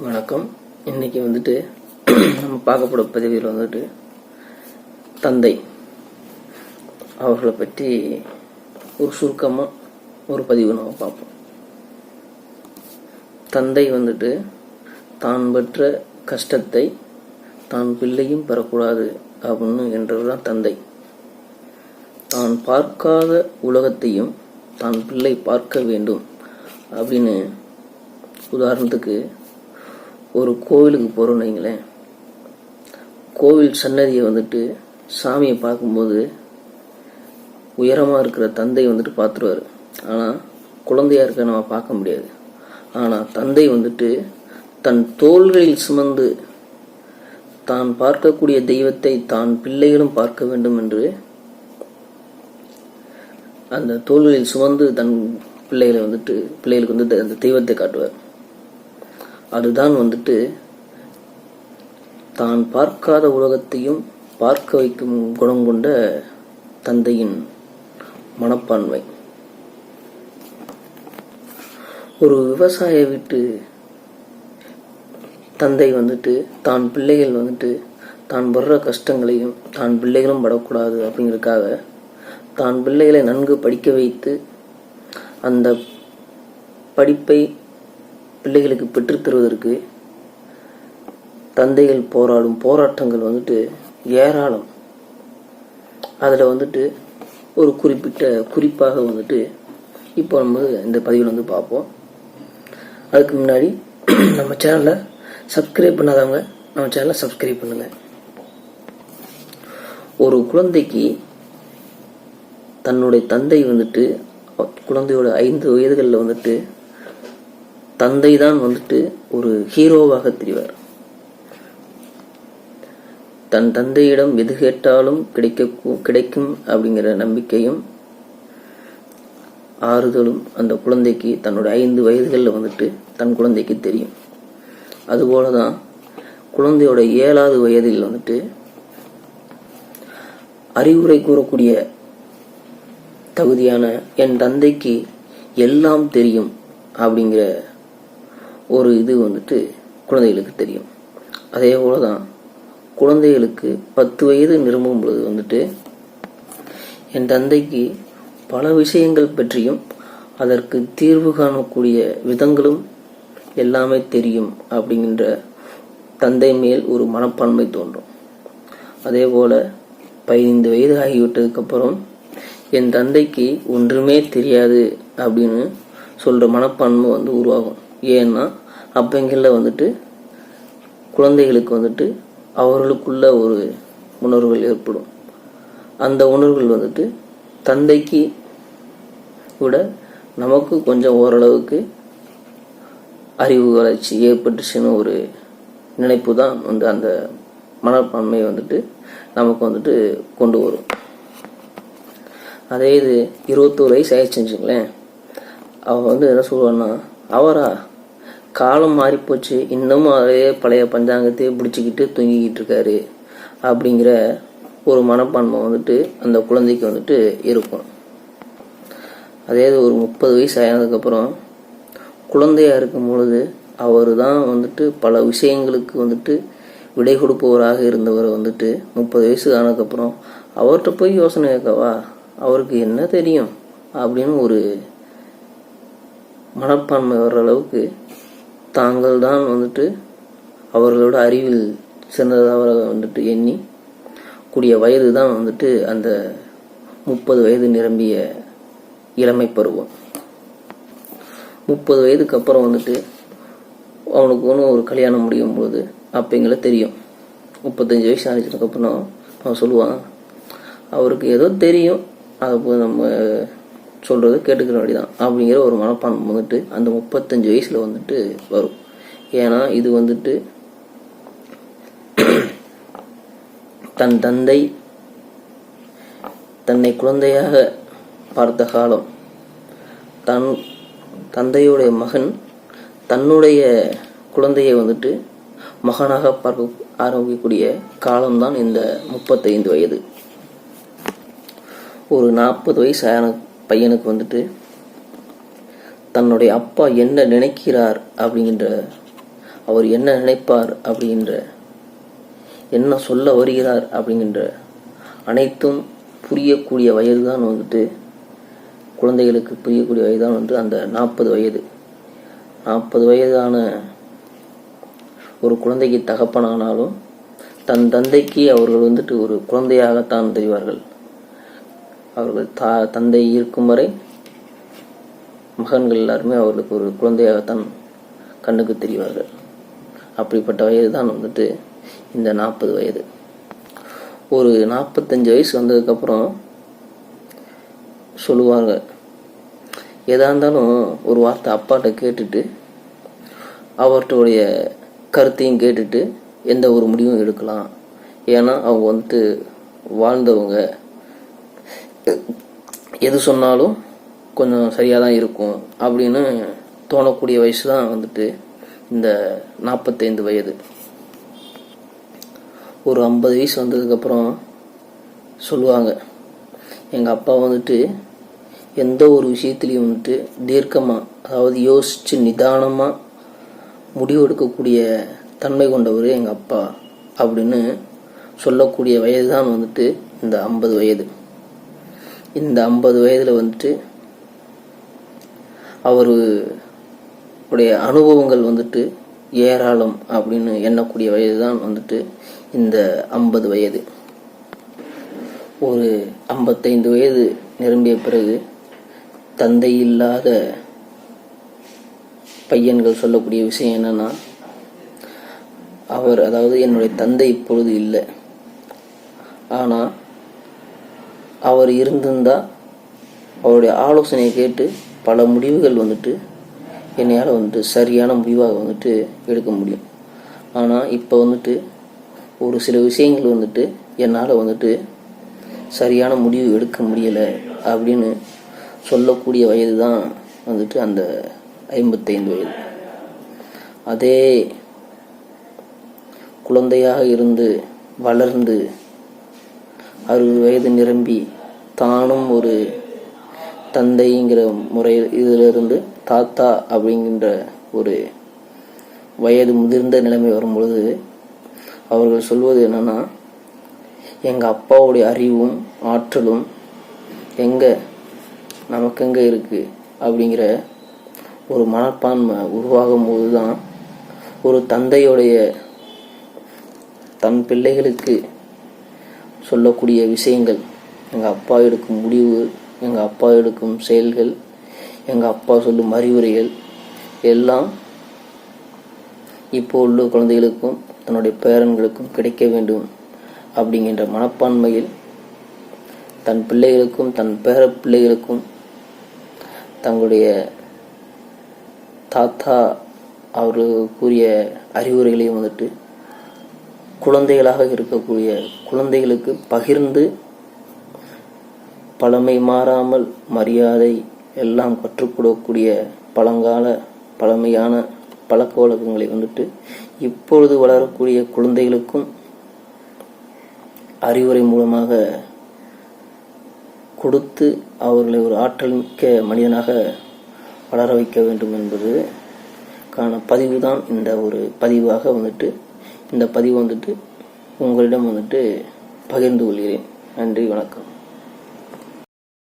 வணக்கம். இன்னைக்கு வந்துட்டு நம்ம பார்க்கப்பட பதிவில் வந்துட்டு தந்தை அவர்களை பற்றி ஒரு சுருக்கமாக ஒரு பதிவு நம்ம பார்ப்போம். தந்தை வந்துட்டு தான் பெற்ற கஷ்டத்தை தான் பிள்ளையும் பெறக்கூடாது அப்படின்னு என்றதுதான் தந்தை. தான் பார்க்காத உலகத்தையும் தான் பிள்ளை பார்க்க வேண்டும் அப்படின்னு, உதாரணத்துக்கு ஒரு கோவிலுக்கு போகிறோன்னு வைங்களேன். கோவில் சன்னதியை வந்துட்டு சாமியை பார்க்கும்போது உயரமாக இருக்கிற தந்தை வந்துட்டு பார்த்துருவார். ஆனால் குழந்தையா இருக்க நம்ம பார்க்க முடியாது. ஆனால் தந்தை வந்துட்டு தன் தோள்களில் சுமந்து தான் பார்க்கக்கூடிய தெய்வத்தை தான் பிள்ளைகளும் பார்க்க வேண்டும் என்று அந்த தோள்களில் சுமந்து தன் பிள்ளைகளுக்கு வந்துட்டு அந்த தெய்வத்தை காட்டுவார். அதுதான் வந்துட்டு தான் பார்க்காத உலகத்தையும் பார்க்க வைக்கும் குணம் கொண்ட தந்தையின் மனப்பான்மை. ஒரு விவசாய வீட்டு தந்தை வந்துட்டு தான் பிள்ளைகள் வந்துட்டு தான் படுற கஷ்டங்களையும் தான் பிள்ளைகளும் படக்கூடாது அப்படிங்கிறதுக்காக தான் பிள்ளைகளை நன்கு படிக்க வைத்து அந்த படிப்பை பிள்ளைகளுக்கு பெற்றுத்தருவதற்கு தந்தைகள் போராடும் போராட்டங்கள் வந்துட்டு ஏராளம். அதில் வந்துட்டு ஒரு குறிப்பாக வந்துட்டு இப்போ நம்ம இந்த பதிவில் வந்து பார்ப்போம். அதுக்கு முன்னாடி நம்ம சேனலை சப்ஸ்கிரைப் பண்ணாதவங்க நம்ம சேனலை சப்ஸ்கிரைப் பண்ணுங்க. ஒரு குழந்தைக்கு தன்னுடைய தந்தை வந்துட்டு குழந்தையோட 5 வயதுகளில் வந்துட்டு தந்தை தான் வந்துட்டு ஒரு ஹீரோவாக தெரிவார். தன் தந்தையிடம் எது கேட்டாலும் கிடைக்கும் அப்படிங்கிற நம்பிக்கையும் ஆறுதலும் அந்த குழந்தைக்கு தன்னோட 5 வயதுகளில் வந்துட்டு தன் குழந்தைக்கு தெரியும். அதுபோலதான் குழந்தையோட 7வது வயதில் வந்துட்டு அறிவுரை கூறக்கூடிய தகுதியான என் தந்தைக்கு எல்லாம் தெரியும் அப்படிங்கிற ஒரு இது வந்துட்டு குழந்தைகளுக்கு தெரியும். அதே போலதான் குழந்தைகளுக்கு 10 வயது நிரம்பும் பொழுது வந்துட்டு என் தந்தைக்கு பல விஷயங்கள் பற்றியும் அதற்கு தீர்வு காணக்கூடிய விதங்களும் எல்லாமே தெரியும் அப்படிங்கிற தந்தை மேல் ஒரு மனப்பான்மை தோன்றும். அதே போல 15 வயது ஆகிவிட்டதுக்கு அப்புறம் என் தந்தைக்கு ஒன்றுமே தெரியாது அப்படின்னு சொல்ற மனப்பான்மை வந்து உருவாகும். ஏன்னா அப்பங்களில் வந்துட்டு குழந்தைகளுக்கு வந்துட்டு அவர்களுக்குள்ள ஒரு உணர்வுகள் ஏற்படும். அந்த உணர்வுகள் வந்துட்டு தந்தைக்கு விட நமக்கு கொஞ்சம் ஓரளவுக்கு அறிவு வளர்ச்சி ஏற்பட்டுச்சுன்னு ஒரு நினைப்பு தான் வந்து அந்த மனப்பான்மையை வந்துட்டு நமக்கு வந்துட்டு கொண்டு வரும். அதே இது 21 வயசு ஆயிடுச்சுங்களேன், அவன் வந்து என்ன சொல்லுவான்னா, அவரா காலம் மாறிப்போச்சு, இன்னமும் அதே பழைய பஞ்சாங்கத்தையே பிடிச்சிக்கிட்டு தூங்கிக்கிட்டு இருக்காரு அப்படிங்கிற ஒரு மனப்பான்மை வந்துட்டு அந்த குழந்தைக்கு வந்துட்டு இருக்கும். அதே ஒரு 30 வயசு ஆனதுக்கப்புறம் குழந்தையா இருக்கும் பொழுது அவர் தான் வந்துட்டு பல விஷயங்களுக்கு வந்துட்டு விடை கொடுப்பவராக இருந்தவர் வந்துட்டு 30 வயசு ஆனதுக்கப்புறம் அவர்கிட்ட போய் யோசனை கேட்கவா, அவருக்கு என்ன தெரியும் அப்படின்னு ஒரு மனப்பான்மை வர்ற அளவுக்கு தாங்கள் தான் வந்துட்டு அவர்களோட அறிவில் சிறந்ததாக வந்துட்டு எண்ணி கூடிய வயது தான் வந்துட்டு அந்த 30 வயது நிரம்பிய இளமை பருவம். 30 வயதுக்கு அப்புறம் வந்துட்டு அவனுக்கு ஒரு கல்யாணம் முடியும் போது அப்பங்களை தெரியும். 35 வயசு ஆனதுக்கப்புறம் அவன் சொல்லுவான், அவருக்கு ஏதோ தெரியும், அதை நம்ம சொல்றதை கேட்டுக்கிற வேண்டியதான் அப்படிங்கிற ஒரு மனப்பான்மை வந்துட்டு அந்த 35 வயசுல வந்துட்டு வரும். ஏன்னா இது வந்துட்டு தன் தந்தை தன்னை குழந்தையாக பார்த்த காலம், தந்தையுடைய மகன் தன்னுடைய குழந்தையை வந்துட்டு மகனாக பார்க்க ஆரம்பிக்கக்கூடிய காலம்தான் இந்த 35 வயது. ஒரு 40 வயசு ஆன பையனுக்கு வந்துட்டு தன்னுடைய அப்பா என்ன நினைக்கிறார் அப்படிங்கிற அவர் என்ன நினைப்பார் அப்படின்ற, என்ன சொல்ல வருகிறார் அப்படிங்கின்ற அனைத்தும் புரியக்கூடிய வயது தான் வந்துட்டு, குழந்தைகளுக்கு புரியக்கூடிய வயது தான் வந்து அந்த 40 வயது. 40 வயதான ஒரு குழந்தைக்கு தகப்பனானாலும் தன் தந்தைக்கு அவர்கள் வந்துட்டு ஒரு குழந்தையாகத்தான் தெரிவார்கள். அவர்கள் தந்தை இருக்கும் வரை மகன்கள் எல்லாருமே அவர்களுக்கு ஒரு குழந்தையாகத்தான் கண்ணுக்கு தெரிவார்கள். அப்படிப்பட்ட வயது தான் வந்துட்டு இந்த 40 வயது. ஒரு 45 வயசு வந்ததுக்கப்புறம் சொல்லுவாங்க, எதா இருந்தாலும் ஒரு வார்த்தை அப்பாட்ட கேட்டுட்டு அவர்கிட்டோடைய கருத்தையும் கேட்டுட்டு எந்த ஒரு முடிவும் எடுக்கலாம். ஏன்னா அவங்க வந்துட்டு வாழ்ந்தவங்க, எது சொன்னாலும் கொஞ்சம் சரியாக தான் இருக்கும் அப்படின்னு தோணக்கூடிய வயசு தான் வந்துட்டு இந்த 45 வயது. ஒரு 50 வயசு வந்ததுக்கப்புறம் சொல்லுவாங்க, எங்கள் அப்பா வந்துட்டு எந்த ஒரு விஷயத்துலையும் வந்துட்டு தீர்க்கமாக, அதாவது யோசித்து நிதானமாக முடிவெடுக்கக்கூடிய தன்மை கொண்டவர் எங்கள் அப்பா அப்படின்னு சொல்லக்கூடிய வயது தான் வந்துட்டு இந்த 50 வயது. இந்த 50 வயதில் வந்துட்டு அவருடைய அனுபவங்கள் வந்துட்டு ஏராளம் அப்படின்னு எண்ணக்கூடிய வயது தான் வந்துட்டு இந்த 50 வயது. ஒரு 55 வயது நிரம்பிய பிறகு தந்தை இல்லாத பையன்கள் சொல்லக்கூடிய விஷயம் என்னன்னா, அதாவது என்னுடைய தந்தை இப்பொழுது இல்லை, ஆனால் அவர் இருந்திருந்தா அவருடைய ஆலோசனையை கேட்டு பல முடிவுகள் வந்துட்டு என்னையால் வந்துட்டு சரியான முடிவாக வந்துட்டு எடுக்க முடியும். ஆனால் இப்போ வந்துட்டு ஒரு சில விஷயங்கள் வந்துட்டு என்னால் வந்துட்டு சரியான முடிவு எடுக்க முடியலை அப்படின்னு சொல்லக்கூடிய வயது தான் வந்துட்டு அந்த 55 வயது. அதே குழந்தையாக இருந்து வளர்ந்து 60 வயது நிரம்பி தானும் ஒரு தந்தைங்கிற முறையில் இதிலிருந்து தாத்தா அப்படிங்கின்ற ஒரு வயது முதிர்ந்த நிலைமை வரும்பொழுது அவர்கள் சொல்வது என்னன்னா, எங்கள் அப்பாவுடைய அறிவும் ஆற்றலும் நமக்கு எங்கே இருக்குது அப்படிங்கிற ஒரு மனப்பான்மை உருவாகும் போது தான் ஒரு தந்தையுடைய தன் பிள்ளைகளுக்கு சொல்லக்கூடிய விஷயங்கள், எங்கள் அப்பா எடுக்கும் முடிவு, எங்கள் அப்பா எடுக்கும் செயல்கள், எங்கள் அப்பா சொல்லும் அறிவுரைகள் எல்லாம் இப்போ உள்ள குழந்தைகளுக்கும் தன்னுடைய பேரன்களுக்கும் கிடைக்க வேண்டும் அப்படிங்கின்ற மனப்பான்மையில் தன் பிள்ளைகளுக்கும் தன் பேர பிள்ளைகளுக்கும் தங்களுடைய தாத்தா அவர் கூறிய அறிவுரைகளையும் வந்துட்டு குழந்தைகளாக இருக்கக்கூடிய குழந்தைகளுக்கு பகிர்ந்து பழமை மாறாமல் மரியாதை எல்லாம் கற்றுக்கொள்ளக்கூடிய பழமையான பழக்க வழக்கங்களை வந்துட்டு இப்பொழுது வளரக்கூடிய குழந்தைகளுக்கும் அறிவுரை மூலமாக கொடுத்து அவர்களை ஒரு ஆற்றல் மிக்க மனிதனாக வளர வைக்க வேண்டும் என்பதுக்கான பதிவு தான் இந்த ஒரு பதிவாக வந்துட்டு இந்த பதிவு வந்துட்டு உங்களிடம் வந்துட்டு பகிர்ந்து கொள்கிறேன். நன்றி, வணக்கம்.